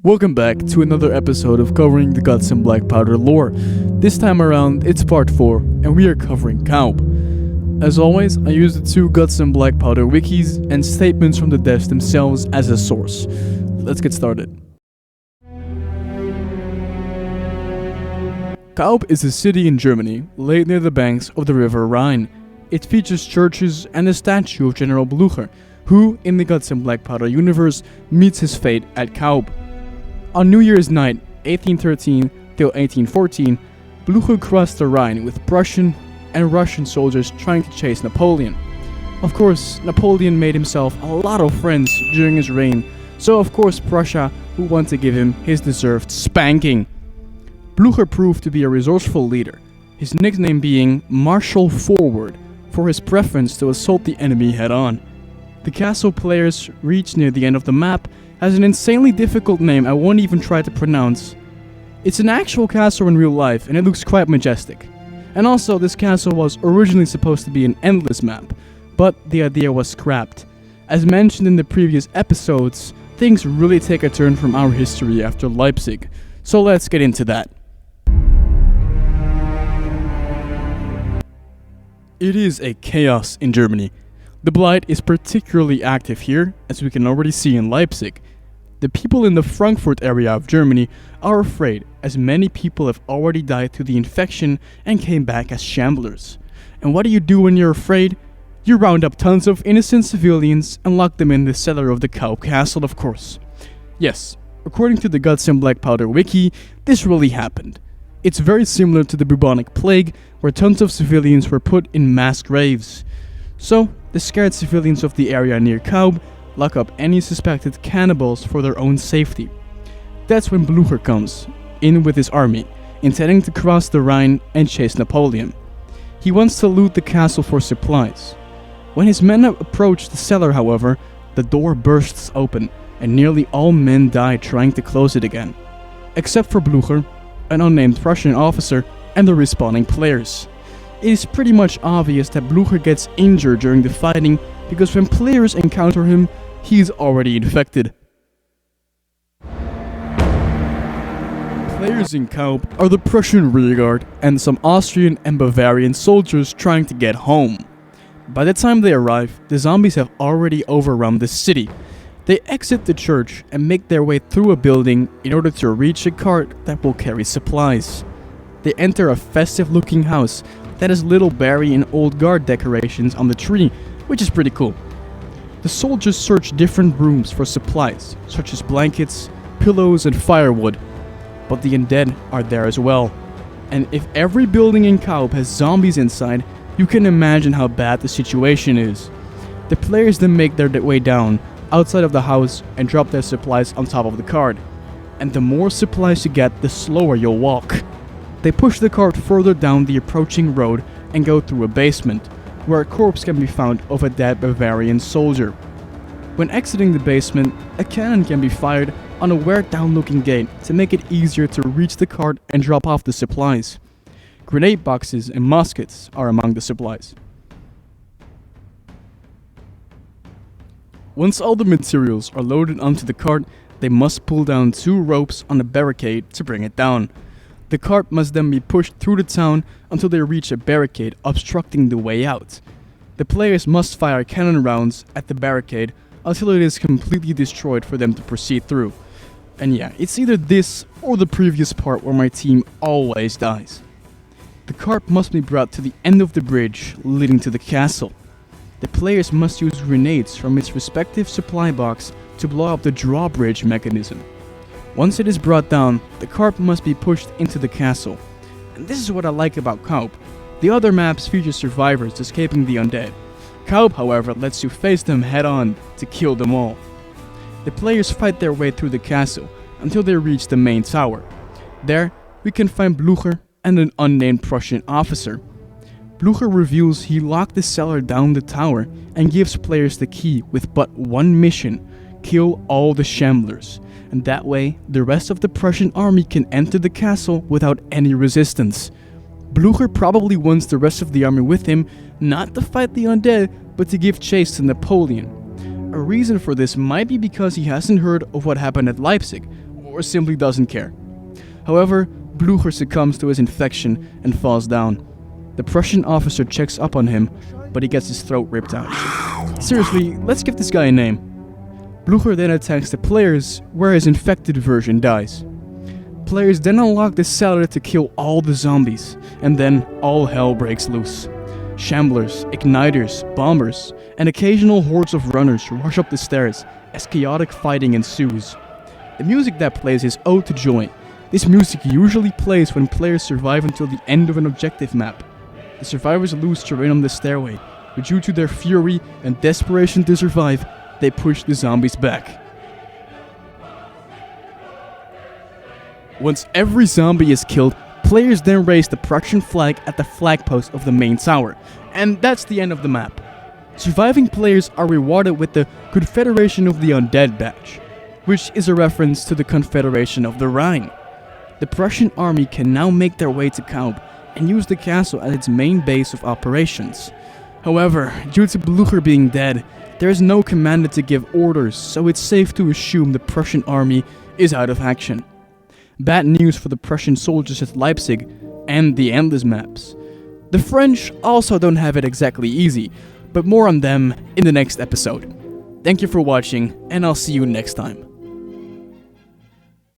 Welcome back to another episode of covering the Guts and Blackpowder lore. This time around, it's part 4, and we are covering Kaub. As always, I use the two Guts and Blackpowder wikis and statements from the devs themselves as a source. Let's get started. Kaub is a city in Germany, laid near the banks of the river Rhine. It features churches and a statue of General Blücher, who, in the Guts and Blackpowder universe, meets his fate at Kaub. On New Year's night, 1813 till 1814, Blücher crossed the Rhine with Prussian and Russian soldiers trying to chase Napoleon. Of course, Napoleon made himself a lot of friends during his reign, so of course Prussia would want to give him his deserved spanking. Blücher proved to be a resourceful leader, his nickname being Marshal Forward for his preference to assault the enemy head-on. The castle players reached near the end of the map has an insanely difficult name I won't even try to pronounce. It's an actual castle in real life and it looks quite majestic. And also, this castle was originally supposed to be an endless map, but the idea was scrapped. As mentioned in the previous episodes, things really take a turn from our history after Leipzig, so let's get into that. It is a chaos in Germany. The blight is particularly active here, as we can already see in Leipzig. The people in the Frankfurt area of Germany are afraid, as many people have already died to the infection and came back as shamblers. And what do you do when you're afraid? You round up tons of innocent civilians and lock them in the cellar of the Kaub castle, of course. Yes, according to the Guts and Blackpowder wiki, this really happened. It's very similar to the bubonic plague, where tons of civilians were put in mass graves. So, the scared civilians of the area near Kaub lock up any suspected cannibals for their own safety. That's when Blücher comes in with his army, intending to cross the Rhine and chase Napoleon. He wants to loot the castle for supplies. When his men approach the cellar, however, the door bursts open and nearly all men die trying to close it again. Except for Blücher, an unnamed Prussian officer, and the respawning players. It is pretty much obvious that Blücher gets injured during the fighting because when players encounter him, he is already infected. Players in Kaub are the Prussian rearguard and some Austrian and Bavarian soldiers trying to get home. By the time they arrive, the zombies have already overrun the city. They exit the church and make their way through a building in order to reach a cart that will carry supplies. They enter a festive-looking house that has little berry and old guard decorations on the tree, which is pretty cool. The soldiers search different rooms for supplies, such as blankets, pillows, and firewood. But the undead are there as well. And if every building in Kaub has zombies inside, you can imagine how bad the situation is. The players then make their way down outside of the house and drop their supplies on top of the cart. And the more supplies you get, the slower you'll walk. They push the cart further down the approaching road and go through a basement, where a corpse can be found of a dead Bavarian soldier. When exiting the basement, a cannon can be fired on a wear-down looking gate to make it easier to reach the cart and drop off the supplies. Grenade boxes and muskets are among the supplies. Once all the materials are loaded onto the cart, they must pull down 2 ropes on a barricade to bring it down. The cart must then be pushed through the town until they reach a barricade obstructing the way out. The players must fire cannon rounds at the barricade until it is completely destroyed for them to proceed through. And yeah, it's either this or the previous part where my team always dies. The cart must be brought to the end of the bridge leading to the castle. The players must use grenades from its respective supply box to blow up the drawbridge mechanism. Once it is brought down, the cart must be pushed into the castle. And this is what I like about Kaub. The other maps feature survivors escaping the undead. Kaub, however, lets you face them head-on to kill them all. The players fight their way through the castle until they reach the main tower. There, we can find Blücher and an unnamed Prussian officer. Blücher reveals he locked the cellar down the tower and gives players the key with but one mission: kill all the shamblers. And that way, the rest of the Prussian army can enter the castle without any resistance. Blücher probably wants the rest of the army with him, not to fight the undead, but to give chase to Napoleon. A reason for this might be because he hasn't heard of what happened at Leipzig, or or simply doesn't care. However, Blücher succumbs to his infection and falls down. The Prussian officer checks up on him, but he gets his throat ripped out. Seriously, let's give this guy a name. Blücher then attacks the players, where his infected version dies. Players then unlock the cellar to kill all the zombies, and then all hell breaks loose. Shamblers, igniters, bombers, and occasional hordes of runners rush up the stairs as chaotic fighting ensues. The music that plays is Ode to Joy. This music usually plays when players survive until the end of an objective map. The survivors lose terrain on the stairway, but due to their fury and desperation to survive, they push the zombies back. Once every zombie is killed, players then raise the Prussian flag at the flag post of the main tower, and that's the end of the map. Surviving players are rewarded with the Confederation of the Undead badge, which is a reference to the Confederation of the Rhine. The Prussian army can now make their way to Kaub and use the castle as its main base of operations. However, due to Blücher being dead, there is no commander to give orders, so it's safe to assume the Prussian army is out of action. Bad news for the Prussian soldiers at Leipzig and the Endless maps. The French also don't have it exactly easy, but more on them in the next episode. Thank you for watching, and I'll see you next time.